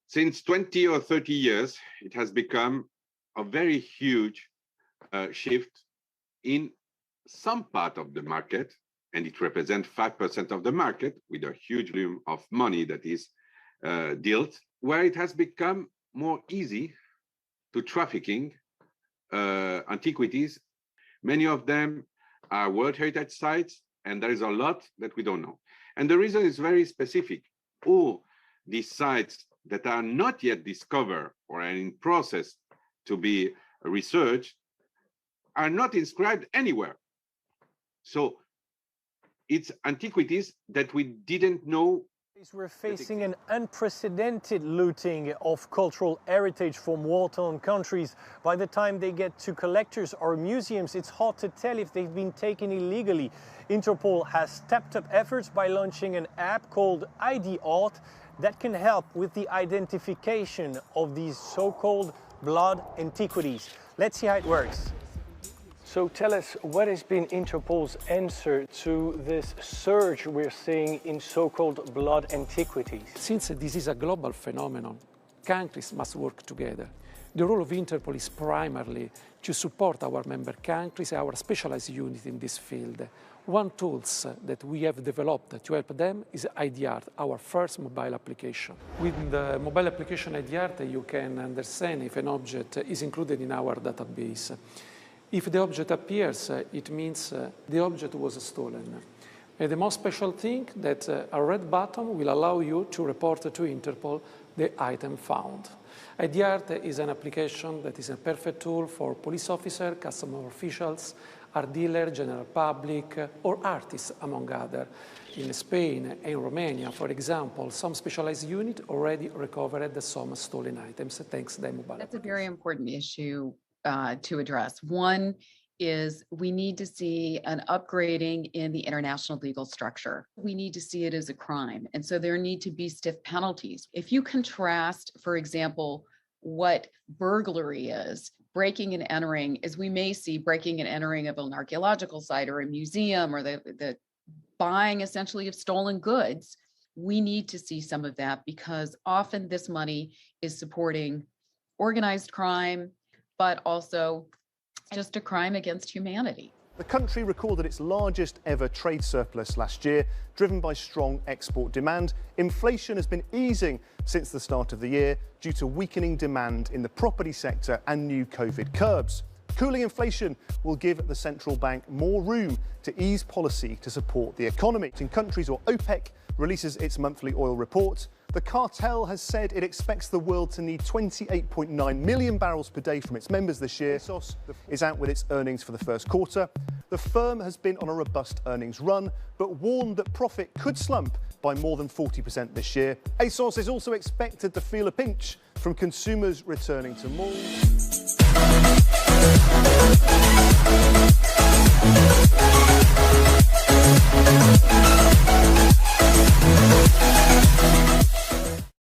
Since 20 or 30 years, it has become a very huge shift in some part of the market, and it represents 5% of the market with a huge volume of money that is dealt, where it has become more easy to trafficking antiquities. Many of them are World Heritage Sites, and there is a lot that we don't know. And the reason is very specific. All these sites that are not yet discovered or are in process to be researched are not inscribed anywhere. So it's antiquities that we didn't know. We're facing an unprecedented looting of cultural heritage from war-torn countries. By the time they get to collectors or museums, it's hard to tell if they've been taken illegally. Interpol has stepped up efforts by launching an app called ID Art that can help with the identification of these so-called blood antiquities. Let's see how it works. So tell us, what has been Interpol's answer to this surge we're seeing in so-called blood antiquities? Since this is a global phenomenon, countries must work together. The role of Interpol is primarily to support our member countries, our specialized unit in this field. One tool that we have developed to help them is ID Art, our first mobile application. With the mobile application ID Art, you can understand if an object is included in our database. If the object appears, it means the object was stolen. And the most special thing that a red button will allow you to report to Interpol the item found. ID Art is an application that is a perfect tool for police officers, customer officials, art dealers, general public, or artists, among others. In Spain and Romania, for example, some specialized unit already recovered some stolen items thanks to the mobile. That's a very important issue to address. One is we need to see an upgrading in the international legal structure. We need to see it as a crime. And so there need to be stiff penalties. If you contrast, for example, what burglary is, breaking and entering, as we may see breaking and entering of an archaeological site or a museum, or the buying essentially of stolen goods, we need to see some of that, because often this money is supporting organized crime, but also just a crime against humanity. The country recorded its largest ever trade surplus last year, driven by strong export demand. Inflation has been easing since the start of the year due to weakening demand in the property sector and new COVID curbs. Cooling inflation will give the central bank more room to ease policy to support the economy. In countries or OPEC releases its monthly oil report, the cartel has said it expects the world to need 28.9 million barrels per day from its members this year. ASOS is out with its earnings for the first quarter. The firm has been on a robust earnings run, but warned that profit could slump by more than 40% this year. ASOS is also expected to feel a pinch from consumers returning to malls.